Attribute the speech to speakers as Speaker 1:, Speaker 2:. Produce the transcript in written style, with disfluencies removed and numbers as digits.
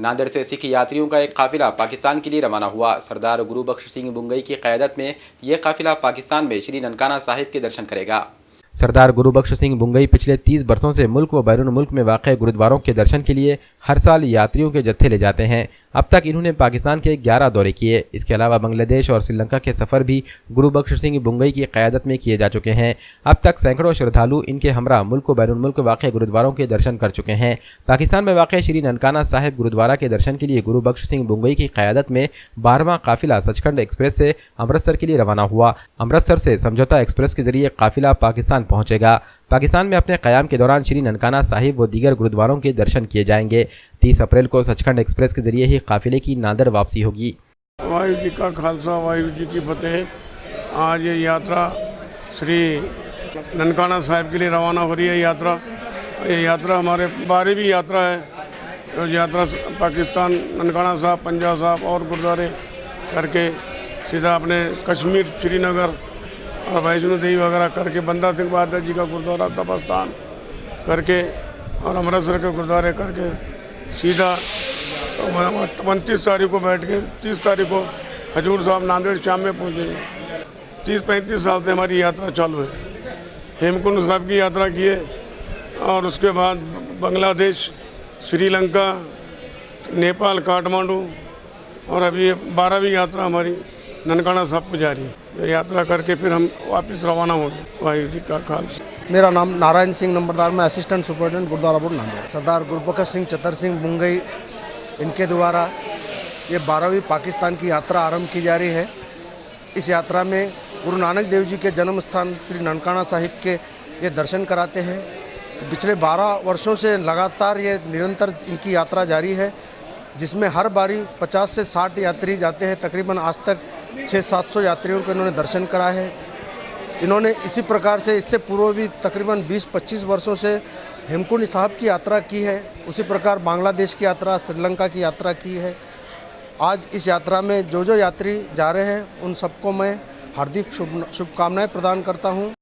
Speaker 1: नांदेड़ से सिख यात्रियों का एक काफिला पाकिस्तान के लिए रवाना हुआ। सरदार गुरु बख्श सिंह बुंगई की क़यादत में यह काफिला पाकिस्तान में श्री ननकाना साहिब के दर्शन करेगा। सरदार गुरु बख्श सिंह बुंगई पिछले 30 वर्षों से मुल्क व बैरून मुल्क में वाक़ गुरुद्वारों के दर्शन के लिए हर साल यात्रियों के जत्थे ले जाते हैं। अब तक इन्होंने पाकिस्तान के 11 दौरे किए। इसके अलावा बांग्लादेश और श्रीलंका के सफ़र भी गुरु बख्श सिंह बुंगई की क़यादत में किए जा चुके हैं। अब तक सैकड़ों श्रद्धालु इनके हमरा मुल्क व बैरून मुल्क वाक़ गुरुद्वारों के दर्शन कर चुके हैं। पाकिस्तान में वाक़ श्री ननकाना साहिब गुरुद्वारा के दर्शन के लिए गुरु बख्श सिंह बुंगई की क़यादत में 12वां काफिला सचखंड एक्सप्रेस से अमृतसर के लिए रवाना हुआ। अमृतसर से समझौता एक्सप्रेस के जरिए काफिला पाकिस्तान पहुंचेगा। पाकिस्तान में अपने क़याम के दौरान श्री ननकाना साहिब व दीगर गुरुद्वारों के दर्शन किए जाएंगे। 30 अप्रैल को सचखंड एक्सप्रेस के जरिए ही काफिले की नांदेड़ वापसी होगी।
Speaker 2: वाहिगुरू जी का खालसा, वाहिगुरू जी की फतेह। आज ये यात्रा श्री ननकाना साहिब के लिए रवाना हो रही है। ये यात्रा हमारे 12वीं यात्रा है। तो यात्रा पाकिस्तान, ननकाना साहब, पंजाब साहब और गुरुद्वारे करके सीधा अपने कश्मीर, श्रीनगर और वैष्णो देवी वगैरह करके बंदा सिंह बहादुर जी का गुरुद्वारा तपस्तान करके और अमृतसर के गुरुद्वारे करके सीधा 29 तारीख को बैठ के 30 तारीख को हजूर साहब नांदेड़ शाम में पहुँचेंगे। 30-35 साल से हमारी यात्रा चालू है। हेमकुंड साहब की यात्रा की है और उसके बाद बांग्लादेश, श्रीलंका, नेपाल, काठमांडू और अभी 12वीं यात्रा हमारी ननकाना साहब को जा रही है। यात्रा करके फिर हम वापस रवाना होंगे। वाहिगुरू जी का खालसा।
Speaker 3: मेरा नाम नारायण सिंह नंबरदार, मैं assistant superintendent Gurudwara board Nanded. Sardar Gurbakhsh Singh Chatar Singh Bungai इनके द्वारा ये 12वीं पाकिस्तान की यात्रा आरंभ की जा रही है। इस यात्रा में गुरु नानक देव जी के जन्म स्थान श्री ननकाना साहिब के ये दर्शन कराते हैं। पिछले 12 वर्षों से लगातार ये निरंतर इनकी यात्रा जारी है, जिसमें हर बारी 50 से 60 यात्री जाते हैं। तकरीबन आज तक 600-700 यात्रियों को इन्होंने दर्शन कराए हैं। इन्होंने इसी प्रकार से इससे पूर्व भी तकरीबन 20-25 वर्षों से हेमकुंड साहब की यात्रा की है। उसी प्रकार बांग्लादेश की यात्रा, श्रीलंका की यात्रा की है। आज इस यात्रा में जो यात्री जा रहे हैं उन सबको मैं हार्दिक शुभकामनाएं प्रदान करता हूं।